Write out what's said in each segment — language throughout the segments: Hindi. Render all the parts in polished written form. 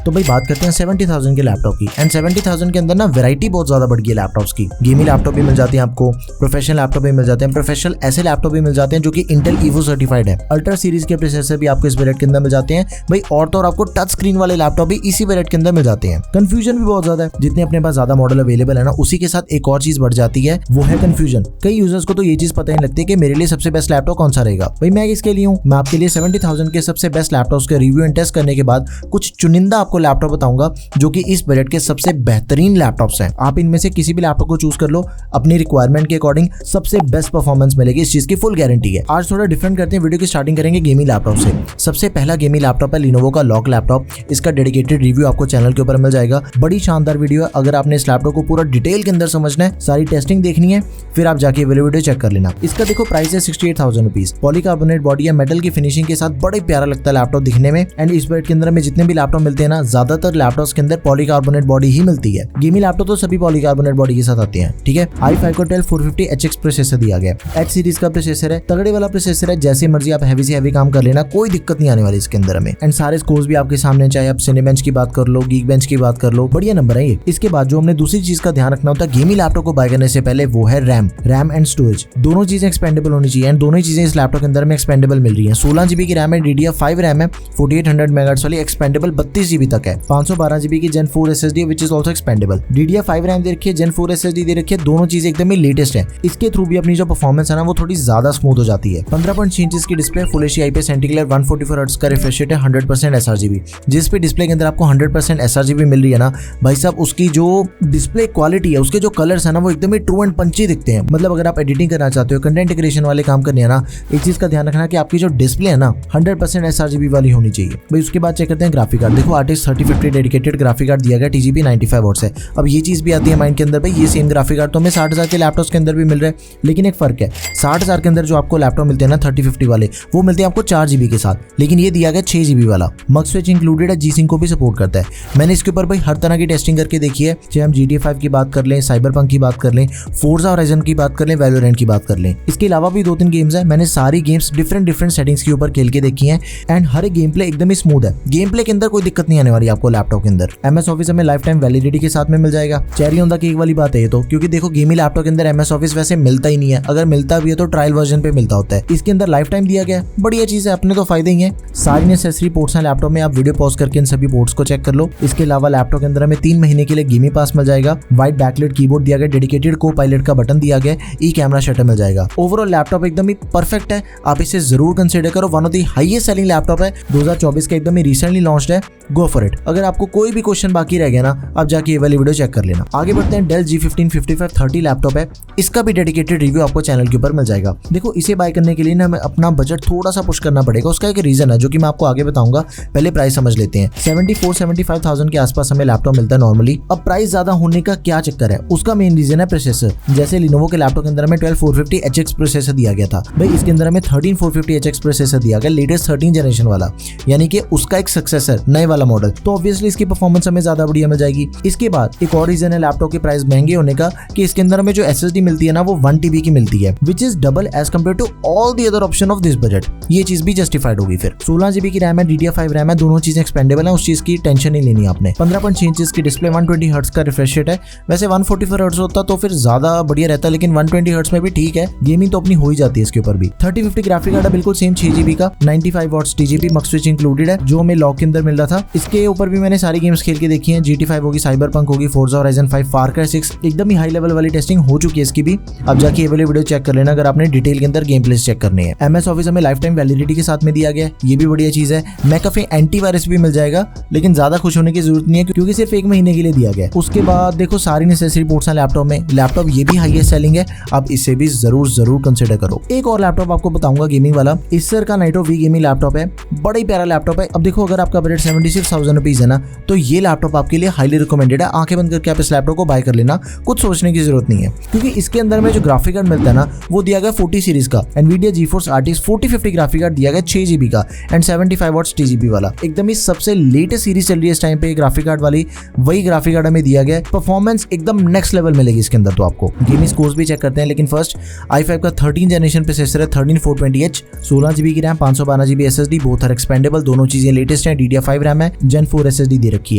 तो भाई बात करते हैं 70,000 के लैपटॉप की। एंड 70,000 के अंदर ना वैरायटी बहुत ज्यादा बढ़ गई है लैपटॉप्स की। गेमिंग लैपटॉप भी मिल जाते हैं आपको, प्रोफेशनल लैपटॉप भी मिल जाते हैं, प्रोफेशनल ऐसे लैपटॉप भी मिल जाते हैं जो कि इंटेल ईवो सर्टिफाइड है। अल्ट्रा सीरीज के प्रोसेसर भी आपको इस वेरिएंट के अंदर मिल जाते हैं भाई। और तो और आपको टच स्क्रीन वाले लैपटॉप भी इसी वेरिएंट के अंदर मिल जाते हैं। कंफ्यूजन भी बहुत ज्यादा है, जितने अपने पास ज्यादा मॉडल अवेलेबल है ना, उसी के साथ एक और चीज बढ़ जाती है, वो है कंफ्यूजन। कई यूजर्स को तो ये चीज पता नहीं लगती कि मेरे लिए सबसे बेस्ट लैपटॉप कौन सा रहेगा। भाई मैं इसके लिए हूँ, मैं आपके लिए 70,000 के सबसे बेस्ट लैपटॉप्स के रिव्यू एंड टेस्ट करने के बाद कुछ चुनिंदा आपको लैपटॉप बताऊंगा जो कि इस बजट के सबसे बेहतरीन लैपटॉप्स हैं। आप इनमें से किसी भी लैपटॉप को चूज कर लो, अपनी रिक्वायरमेंट के अकॉर्डिंग सबसे बेस्ट परफॉर्मेंस मिलेगी, इस चीज की फुल गारंटी है। आज थोड़ा डिफरेंट करते हैं, वीडियो की स्टार्टिंग करेंगे गेमिंग लैपटॉप से। सबसे पहला गेमिंग लैपटॉप है लिनोवो का लॉक लैपटॉप। इसका डेडिकेटेड रिव्यू आपको चैनल के ऊपर मिल जाएगा। बड़ी शानदार वीडियो है। अगर आपने इस लैपटॉप को पूरा डिटेल के अंदर समझना है, सारी टेस्टिंग देखनी है, फिर आप जाके वीडियो चेक कर लेना। इसका देखो प्राइस है 68,000 रुपीज। पॉलीकार्बोनेट बॉडी या मेटल की फिनिशिंग के साथ बड़े प्यारा लगता है लैपटॉप दिखने में। एंड इस बजट के अंदर में जितने भी लैपटॉप मिलते हैं ना, ज्यादातर लैपटॉप्स के अंदर पॉलीकार्बोनेट बॉडी ही मिलती है। गेमिंग लैपटॉप तो सभी पॉलीकार्बोनेट बॉडी के साथ आते हैं, ठीक है। i5 को 450HX प्रोसेसर दिया गया है। H सीरीज का प्रोसेसर है, तगड़े वाला प्रोसेसर है। जैसे मर्जी आप हैवी से हैवी काम कर लेना, कोई दिक्कत नहीं आने वाली इसके अंदर में। एंड सारे स्कोर्स भी आपके सामने, चाहे आप सिनेबेंच की बात कर लो, गीक बेंच की बात कर लो, बढ़िया नंबर है ये। इसके बाद जो हमने दूसरी चीज का ध्यान रखना होता है गेमिंग लैपटॉप को बाय करने से पहले, वो है रैम एंड स्टोरेज। दोनों चीजें एक्सपेंडेबल होनी चाहिए। एंड दोनों ही चीजें इस लैपटॉप के अंदर में एक्सपेंडेबल मिल रही है। 16GB की रैम है, DDR5 रैम है, 4800 मेगाहर्ट्ज वाली एक्सपेंडेबल 32GB तक है। 512GB की Gen 4 SSD which is also expandable. DDR5 RAM दे रखी है, Gen 4 SSD दे रखी है, दोनों चीजें एकदम ही लेटेस्ट है। इसके थ्रू भी अपनी जो परफॉर्मेंस है ना, वो थोड़ी ज्यादा स्मूथ हो जाती है। 15.6 इंच की display, full HD IPS anti-glare, 144 hertz का रिफ्रेश रेट है, 100% sRGB। जिस पे डिस्प्ले के अंदर आपको 100% sRGB मिल रही है ना भाई साहब, उसकी जो डिस्प्ले क्वालिटी है, उसके जो कलर्स है ना, वो एकदम ही ट्रू एंड पंची दिखते हैं। मतलब अगर आप एडिटिंग करना चाहते हो, कंटेंट क्रिएशन वाले काम करने हैं ना, एक चीज का ध्यान रखना कि आपकी जो डिस्प्ले है ना 100% sRGB वाली होनी चाहिए भाई। उसके बाद चेक करते हैं ग्राफिक कार्ड। देखो RTX 3050 डेडिकेटेड ग्राफिक कार्ड दिया गया, TGP 95 वॉट्स है। अब ये चीज भी आती है माइंड के अंदर भाई, ये सेम ग्राफिक कार्ड तो हमें 60,000 के लैपटॉप के अंदर भी मिल रहा है, लेकिन एक फर्क है। 60,000 के अंदर जो आपको लैपटॉप मिलते हैं ना 3050 वाले, वो मिलते हैं आपको 4GB के साथ, लेकिन ये दिया गया 6GB वाला। मग स्विच इंक्लूडेड है, G-Sync को भी सपोर्ट करता है। मैंने इसके ऊपर भाई हर तरह की टेस्टिंग करके देखी है, चाहे हम GTA 5 की बात कर लें, साइबरपंक की बात कर लें, फोर्जा होराइजन की बात कर लें, वैलोरेंट की बात कर लें। इसके अलावा भी 2-3 गेम्स है, मैंने सारी गेम्स डिफरेंट सेटिंग्स के ऊपर खेल के देखी हैं। एंड हर एक गेम प्ले एकदम ही स्मूथ है। गेम प्ले के अंदर कोई दिक्कत नहीं आने वाली आपको लैपटॉप के अंदर। MS ऑफिस हमें लाइफ टाइम वैलिडिटी के साथ में मिल जाएगा। चेरी ऑन द केक वाली बात है ये तो, क्योंकि देखो गेमिंग लैपटॉप के अंदर MS ऑफिस वैसे मिलता ही नहीं है। अगर मिलता भी है तो ट्रायल वर्जन पे मिलता होता है। इसके अंदर लाइफ टाइम दिया गया है, बढ़िया चीज है, अपने तो फायदे ही है। सारी नेसेसरी पोर्ट्स हैं लैपटॉप में, आप वीडियो पॉज करके इन सभी पोर्ट्स को चेक कर लो। इसके अलावा लैपटॉप के अंदर हमें 3 महीने के लिए गेमिंग पास मिल जाएगा। वाइट बैकलाइट कीबोर्ड दिया गया, डेडिकेटेड को पायलट का बटन दिया गया, ई कैमरा शटर मिल जाएगा। ओवरऑल लैपटॉप एकदम ही परफेक्ट है, आप इसे जरूर कंसीडर करो। One of the highest selling laptop है, 2024 का एकदम ही रिसेंटली लॉन्च्ड है, गो फॉर इट। अगर आपको कोई भी क्वेश्चन बाकी रह गया ना, आप जाके ये वाली वीडियो चेक कर लेना। आगे बढ़ते हैं, डेल G15 5530 लैपटॉप है, इसका भी डेडिकेटेड रिव्यू आपको चैनल के ऊपर मिल जाएगा। देखो इसे बाय करने के लिए ना हमें अपना बजट थोड़ा सा पुश करना पड़ेगा, उसका एक रीजन है जो कि मैं आपको आगे बताऊंगा। पहले प्राइस समझ लेते हैं। 74-75,000 के आसपास हमें लैपटॉप मिलता है नॉर्मली। अब प्राइस ज्यादा होने का क्या चक्कर है, उसका मेन रीजन है प्रोसेसर। जैसे लिनोवो के लैपटॉप के अंदर हमें 12450HX प्रोसेसर दिया गया था भाई, इसके अंदर हमें 13450HX प्रोसेसर दिया गया, लेटेस्ट 13 जनरेशन वाला, यानी कि उसका एक सक्सेसर, नए वाला मॉडल। तो ऑब्वियसली इसकी परफॉर्मेंस हमें ज्यादा बढ़िया मिल जाएगी। इसके बाद एक और रीजन है लैपटॉप के प्राइस महंगे होने का, कि इसके अंदर हमें जो SSD मिलती है ना, वो 1TB की मिलती है, which is double as compare to all the other option of this budget. ये चीज भी जस्टिफाइड होगी। फिर 16GB की रैम है, DDR5 रैम है, दोनों चीजें एक्सपेंडेबल है, उस चीज की टेंशन नहीं लेनी आपने। 15.6 इंच की डिस्प्ले, 120 हर्ट्ज का रिफ्रेश रेट है। वैसे 144 हर्ट्ज होता तो फिर ज्यादा बढ़िया रहता, लेकिन 120 हर्ट्ज में भी ठीक है, गेमिंग तो अपनी हो ही जाती है इसके ऊपर भी। 3050 ग्राफिक कार्ड है, बिल्कुल सेम 6GB का, 95 वॉट्स TGP मग स्विच इंक्लूडेड है, जो हमें लॉक के अंदर मिल रहा था। इसके ऊपर भी मैंने सारी गेम्स खेल के देखी हैं, GT5 होगी, साइबरपंक होगी, फोर्जा होराइजन 5, फार क्राई 6, एकदम ही हाई लेवल वाली टेस्टिंग हो चुकी है इसकी भी। अब जाके ये वाली वीडियो चेक कर लेना अगर आपने डिटेल के अंदर गेम प्ले चेक करनी है। MS ऑफिस हमें लाइफ टाइम वैलिडिटी के साथ में दिया गया है, ये भी बढ़िया चीज है। मैकाफे एंटीवायरस भी मिल जाएगा, लेकिन ज्यादा खुश होने की जरूरत नहीं है क्योंकि सिर्फ 1 महीने के लिए दिया गया है। उसके बाद देखो सारी नेसेसरी पोर्ट्स हैं लैपटॉप में। लैपटॉप ये भी हाईएस्ट सेलिंग है, आप इसे भी जरूर कंसिडर करो। एक और लैपटॉप आपको बताऊंगा गेमिंग वाला, एसर का नाइट्रो V गेमिंग लैपटॉप है, बड़ा ही प्यारा लैपटॉप है। अब देखो अगर आपका बजट 76,000 रुपीज है ना, तो ये लैपटॉप आपके लिए हाईली रिकमेंडेड है। आंखें बंद करके आप इस लैपटॉप को बाय कर लेना, कुछ सोचने की जरूरत नहीं है, क्योंकि इसके अंदर में जो ग्राफिक कार्ड मिलता है ना, वो दिया गया 40 सीरीज का, NVIDIA GeForce RTX 4050 graphic card दिया गया 6GB का एंड 75 वॉट्स TGP वाला। एकदम ही सबसे लेटेस्ट सीरीज चल रही है इस टाइम पे ग्राफिक कार्ड वाली, वही ग्राफिक कार्ड हमें दिया गया है। परफॉर्मेंस एकदम नेक्स्ट लेवल मिलेगी इसके अंदर। तो आपको गेमिंग स्कोर्स भी चेक करते हैं, लेकिन फर्स्ट i5 का 13 जनरेशन प्रोसेसर है, 13420H, 16GB की RAM, 512GB SSD, both are expandable, दोनों चीजें लेटेस्ट हैं। DDR5 रैम है, Gen 4 SSD दे रखी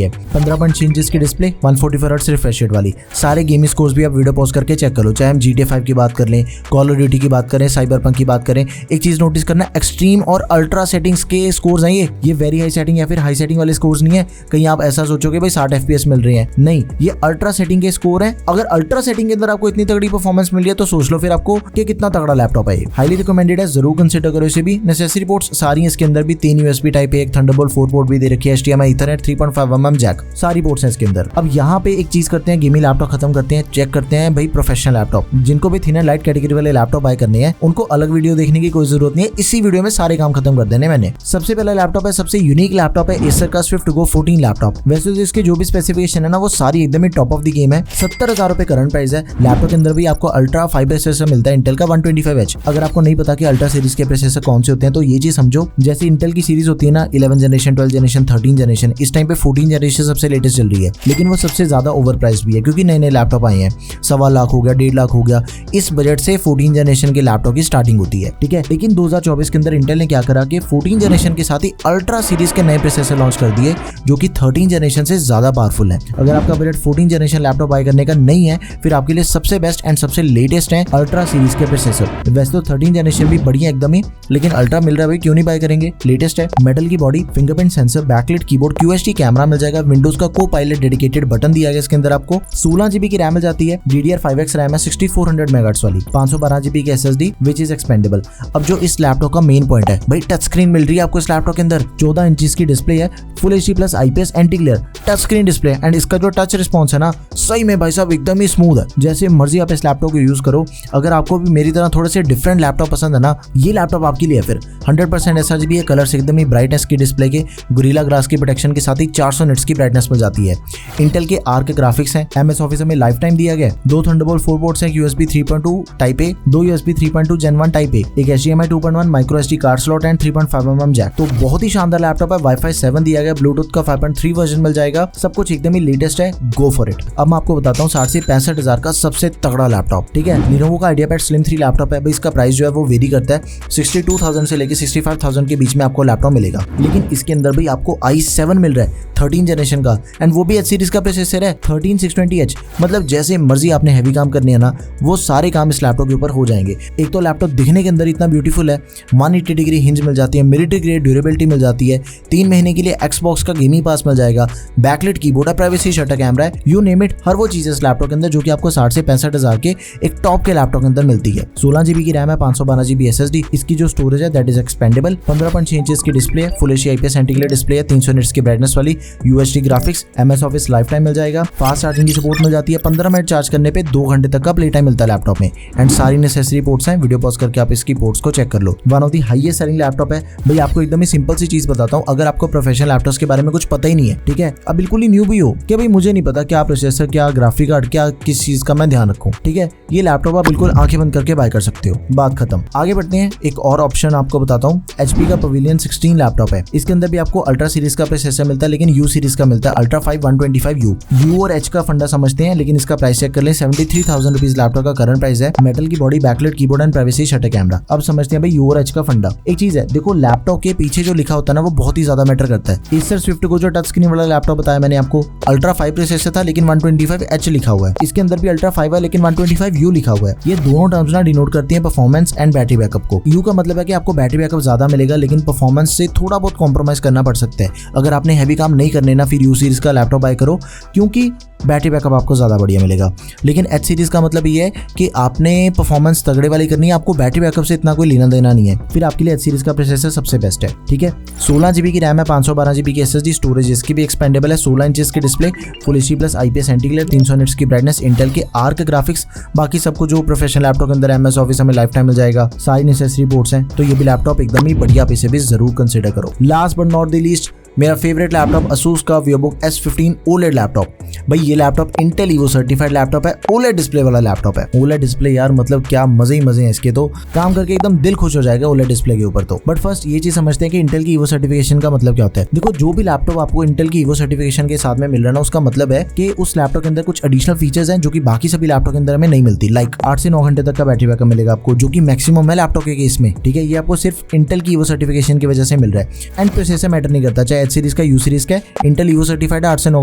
है, 15.6 इंच की डिस्प्ले, 144 हर्ट्ज रिफ्रेश रेट वाली। सारे गेमिंग स्कोर्स भी आप वीडियो पॉज करके चेक कर लो, चाहे हम GTA 5 की बात कर लें, कॉल ऑफ ड्यूटी की बात करें, साइबरपंक की बात करें। एक चीज नोटिस करना, एक्सट्रीम और अल्ट्रा सेटिंग्स के स्कोर्स हैं ये वेरी हाई सेटिंग या फिर हाई सेटिंग वाले स्कोर्स नहीं है। कहीं आप ऐसा सोचोगे भाई 60 FPS मिल रहे हैं, नहीं, ये अल्ट्रा सेटिंग के स्कोर है। अगर अल्ट्रा सेटिंग के अंदर आपको इतनी तगड़ी परफॉर्मेंस मिल रही है तो सोच लो फिर आपको कि कितना तगड़ा लैपटॉप है। हाईली रिकमेंडेड है, जरूर कंसीडर करो इसे भी। नेसेसरी पोर्ट्स सारी इसके अंदर भी 3 USB टाइप है, एक थंडरबोल्ट 4 पोर्ट भी दे रखी है, HDMI ईथरनेट 3.5mm जैक, सारी पोर्ट्स हैं इसके अंदर। अब यहाँ पे एक चीज करते हैं, गेमिंग लैपटॉप खत्म करते हैं, चेक करते हैं भाई प्रोफेशनल लैपटॉप। जिनको भी थिन एंड लाइट कैटेगरी वाले लैपटॉप बाय करने हैं उनको अलग वीडियो देखने की कोई जरूरत नहीं है, इसी वीडियो में सारे काम खत्म कर देने मैंने। सबसे पहला लैपटॉप है, सबसे यूनिक लैपटॉप है एसर का स्विफ्ट गो 14 लैपटॉप। वैसे तो इसके जो भी स्पेसिफिकेशन है ना वो सारी एकदम ही टॉप ऑफ द गेम है। 70,000 रुपए करंट प्राइस है। लैपटॉप के अंदर भी आपको अल्ट्रा 5 प्रोसेसर मिलता है, इंटेल का 125H। अगर आपको नहीं पता कि अल्ट्रा सीरीज के प्रोसेसर कौन से होते हैं तो ये चीज समझो, जैसे इंटेल की सीरीज होती है ना 11 जनरेशन, 12 जनरेशन, 13 जनरेशन, इस टाइम पे 14 जनरेशन सबसे लेटेस्ट चल रही है, लेकिन वो सबसे ज्यादा ओवर प्राइस भी है क्योंकि नए नए लैपटॉप आए हैं। 1.25 लाख हो गया, 1.5 लाख हो गया, इस बजट से 14 जनरेशन के लैपटॉप की स्टार्टिंग होती है, ठीक है। लेकिन 2024 के अंदर इंटेल ने क्या करा कि 14 जनरेशन के साथ ही अल्ट्रा सीरीज के नए प्रोसेसर लॉन्च कर दिए जो कि 13 जनरेशन से ज्यादा पावरफुल है। अगर आपका बजट 14 जनरेशन लैपटॉप बाय करने का नहीं है फिर आपके लिए सबसे बेस्ट एंड सबसे लेटेस्ट है अल्ट्रा सीरीज के प्रोसेसर। वैसे तो 13 जनरेशन भी बढ़िया एकदम ही, लेकिन अल्ट्रा मिल रहा है भाई, क्यों नहीं बाय करेंगे, लेटेस्ट है। मेटल की body, fingerprint sensor, backlight keyboard, QHD camera मिल जाएगा, विंडोज का को-पायलट डेडिकेटेड बटन दिया गया इसके अंदर आपको। 16 GB की रैम मिल जाती है, DDR5X रैम है 6400 MHz वाली, 512 GB की SSD विच इज एक्सपेंडेबल। अब जो इस लैपटॉप का मेन पॉइंट है भाई, टच स्क्रीन मिल रही है आपको इस लैपटॉप के अंदर, 14 इंच की डिस्प्ले है, full HD plus IPS anti glare touch screen display, and इसका जो टच रिस्पॉन्स है ना सही में भाई साहब एकदम ही स्मूथ है। जैसे मर्जी आप इस लैपटॉप को यूज करो। अगर आपको भी मेरी तरह थोड़े से डिफरेंट लैपटॉप पसंद है ना, ये लैपटॉप आपके लिए है फिर। 100% sRGB है, कलर्स एकदम ही ब्राइटनेस की डिस्प्ले के, गोरिल्ला ग्लास की प्रोटेक्शन के साथ ही 400 निट्स की ब्राइटनेस मिल जाती है। इंटेल के आर्क ग्राफिक्स हैं, MS ऑफिस में लाइफ टाइम दिया गया, 2 थंडरबोल्ट 4 पोर्ट्स हैं, USB 3.2 type A, 2 USB 3.2 Gen 1 type A, एक HDMI 2.1 micro SD card slot and 3.5mm jack. तो बहुत ही शानदार लैपटॉप है। Wi-Fi 7 दिया गया, ब्लूटूथ का 5.3 वर्जन मिल जाएगा, सब कुछ एकदम ही लेटेस्ट है, गो फॉर इट। अब मैं आपको बताता हूँ 60 से 65,000 का सबसे तगड़ा लैपटॉप, ठीक है। Lenovo का IdeaPad Slim 3 लैपटॉप है भाई, इसका प्राइस जो है वो वेरी करता है, 62,000 से लेके 65,000 के बीच में आपको लैपटॉप मिलेगा। लेकिन इसके अंदर भाई आपको i7 मिल रहा है 13 जनरेशन का, एंड वो भी H सीरीज का प्रोसेसर है 13620H। मतलब जैसे मर्जी आपने हैवी काम करने है ना वो सारे काम इस लैपटॉप के ऊपर हो जाएंगे। एक तो लैपटॉप दिखने के अंदर इतना ब्यूटीफुल है, 180 डिग्री हिंज मिल जाती है, मिलिट्री ग्रेड ड्यूरेबिलिटी मिल जाती है, 3 महीने के लिए Xbox का गेमिंग पास मिल जाएगा, बैकलाइट कीबोर्ड है, प्राइवेसी शटर कैमरा है, यू नेम इट, हर वो चीज इस लैपटॉप के अंदर जो कि आपको 60 से 65,000 के एक टॉप के लैपटॉप के अंदर मिलती है। 16 GB की रैम है, 512 GB SSD, इसकी जो स्टोरेज है दैट इज एक्सपेंडेबल, 15.6 इंच की डिस्प्ले है, full HD IPS anti glare display है, 300 निट्स की ब्राइटनेस वाली, UHD graphics, MS office lifetime मिल जाएगा, फास्ट चार्जिंग की सपोर्ट मिल जाती है, 15 मिनट चार्ज करने पे 2 घंटे तक का प्ले टाइम मिलता है लैपटॉप में, एंड सारी नेसेसरी पोर्ट्स हैं, वीडियो पॉज करके आप इसकी पोर्ट्स को चेक कर लो। One of the highest selling laptop है भाई। आपको एकदम ही सिंपल सी चीज बताता हूँ, अगर आपको प्रोफेशनल लैपटॉप्स के बारे में कुछ पता ही नहीं है, ठीक है, अब बिल्कुल ही न्यू भी हो कि भाई मुझे नहीं पता क्या प्रोसेसर, क्या ग्राफिक कार्ड, क्या किस चीज का मैं ध्यान रखूं, ठीक है, ये लैपटॉप आप बिल्कुल आंखें बंद करके बाय कर सकते हो, बात खत्म। आगे बढ़ते हैं, एक और ऑप्शन आपको बताता हूँ, HP का पवेलियन 16 लैपटॉप है। इसके अंदर भी आपको अल्ट्रा सीरीज का प्रोसेसर मिलता है, लेकिन U सीरीज का मिलता है, अल्ट्रा 5 125U। U और H का फंडा समझते हैं, लेकिन इसका प्राइस चेक कर लें, 73,000 रुपीज लैपटॉप का करंट प्राइस है। मेटल की body, backlight keyboard and privacy shutter camera. अब समझते हैं भाई U और H का फंडा। एक चीज है, देखो लैपटॉप के पीछे जो लिखा होता है ना वो बहुत ही ज्यादा मैटर करता है। Acer Swift को जो टच स्क्रीन वाला लैपटॉप बताया मैंने आपको, अल्ट्रा 5 प्रोसेसर था लेकिन 125H लिखा हुआ है, इसके अंदर भी अल्ट्रा 5 है लेकिन 125U लिखा हुआ है। ये दोनों टर्म्स ना डिनोट करती हैं परफॉर्मेंस एंड बैटरी बैकअप को। U का मतलब है कि आपको बैटरी बैकअप ज्यादा मिलेगा लेकिन परफॉर्मेंस से थोड़ा बहुत कॉम्प्रोमाइज करना पड़ सकता है। अगर आपने हैवी काम नहीं करने ना फिर U सीरीज का लैपटॉप बाय करो, क्योंकि बैटरी बैकअप आपको ज़्यादा बढ़िया मिलेगा। लेकिन H सीरीज का मतलब ये है कि आपने परफॉर्मेंस तगड़े वाली करनी है, आपको बैटरी बैकअप से इतना कोई लेना देना नहीं है, फिर आपके लिए H सीरीज का प्रोसेसर सबसे बेस्ट है, ठीक है। 16 GB की रैम है, 512 GB की SSD, स्टोरेज इसकी भी एक्सपेंडेबल है, 16 इंच की display, full HD plus IPS anti glare, 300 nits की ब्राइटनेस, इंटेल के आर्क ग्राफिक्स, बाकी सबको जो प्रोफेशनल लैपटॉप के अंदर MS ऑफिस हमें लाइफ टाइम मिल जाएगा, सारी नेसेसरी पोर्ट्स हैं, तो ये भी लैपटॉप एकदम ही बढ़िया, आप इसे भी जरूर कंसिडर करो। Last but not the least, मेरा फेवरेट लैपटॉप Asus का VivoBook S15 OLED लैपटॉप। भाई ये laptop Intel evo certified laptop है, OLED डिस्प्ले वाला लैपटॉप है। OLED डिस्प्ले यार मतलब क्या मजे ही मजे हैं इसके, तो काम करके एकदम दिल खुश हो जाएगा OLED डिस्प्ले के ऊपर तो। बट फर्स्ट ये चीज समझते हैं कि इंटेल की ईवो सर्टिफिकेशन का मतलब क्या होता है। देखो जो भी लैपटॉप आपको इंटेल की ईवो सर्टिफिकेशन के साथ में मिल रहा है ना, उसका मतलब है कि उस लैपटॉप के अंदर कुछ एडिशनल फीचर्स हैं जो कि बाकी सभी लैपटॉप के अंदर हमें नहीं मिलती। लाइक 8 से 9 घंटे तक का बैटरी बैकअप मिलेगा आपको, जो कि मैक्सिमम है लैपटॉप के केस में, ठीक है। ये आपको सिर्फ इंटेल की ईवो सर्टिफिकेशन की वजह से मिल रहा है। एंड प्रोसेसर मैटर नहीं करता, चाहे H सीरीज का, U सीरीज का, इंटेल ईवो सर्टिफाइड है, 8 से 9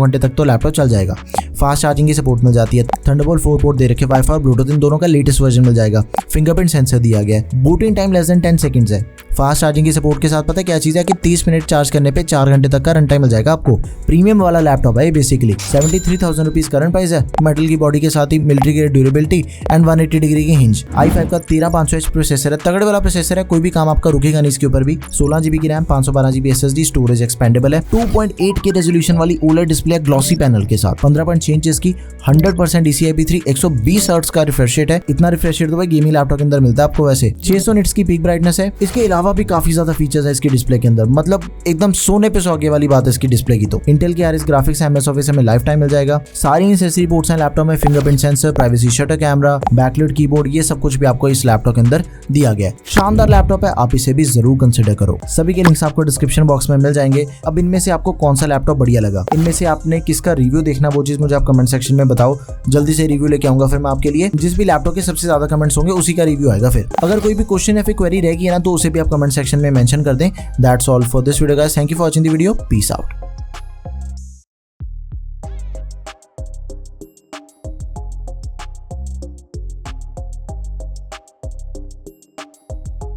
घंटे तक तो लैपटॉप चल जाएगा। फास्ट चार्जिंग की सपोर्ट मिल जाती है, थंडरबोल्ट 4 पोर्ट दे रखे, वाईफाई और ब्लूटूथ इन दोनों का लेटेस्ट वर्जन मिल जाएगा, फिंगरप्रिंट सेंसर दिया गया है, booting time less than 10 seconds है। फास्ट चार्जिंग की सपोर्ट के साथ पता है क्या चीज़ है कि 30 मिनट चार्ज करने पे 4 घंटे तक का रन टाइम मिल जाएगा आपको। प्रीमियम वाला लैपटॉप है बेसिकली। 73,000 रुपीज करंट प्राइस है। मेटल की बॉडी के साथ ही military grade durability and 180 degree की हिंज। i5 का 13500H प्रोसेसर है, तगड़े वाला प्रोसेसर है, कोई भी काम आपका रुकेगा नहीं इसके ऊपर भी। 16 GB की RAM, 512 GB SSD, storage expandable है। 2.8K रेजोल्यूशन वाली OLED डिस्प्ले ग्लॉसी पैनल के साथ, 15.6 इंचेस की, 100% DCI-P3, 120 हर्ट्ज का रिफ्रेश रेट है। इतना रिफ्रेश रेट तो भाई गेमिंग लैपटॉप के अंदर मिलता है आपको वैसे। 600 निट्स की पीक ब्राइटनेस है। इसके अलावा भी काफी ज्यादा फीचर्स है इसकी डिस्प्ले के अंदर, मतलब एकदम सोने पे सुहागे वाली बात है इसकी डिस्प्ले की। तो इंटेल के RS ग्राफिक्स, MS ऑफिस हमें लाइफ टाइम मिल जाएगा। सारी एक्सेसरी पोर्ट्स हैं लैपटॉप में, fingerprint sensor, privacy shutter camera, backlight keyboard, ये सब कुछ भी आपको इस लैपटॉप के अंदर दिया गया है। शानदार लैपटॉप है, आप इसे भी जरूर कंसिडर करो। सभी के लिंक्स आपको डिस्क्रिप्शन बॉक्स में मिल जाएंगे। अब इनमें से आपको कौन सा लैपटॉप बढ़िया लगा, इनमें से आपने किसका रिव्यू देखना, वो चीज मुझे आप कमेंट सेक्शन में बताओ। जल्दी से रिव्यू लेके आऊंगा फिर मैं आपके लिए। जिस भी लैपटॉप के सबसे ज्यादा कमेंट्स होंगे उसी का रिव्यू आएगा। फिर अगर कोई भी क्वेश्चन या फिर क्वेरी रहेगी ना तो उसे भी आप कमेंट सेक्शन में मेंशन कर दें। That's all for this video guys, thank you for watching the video, peace out.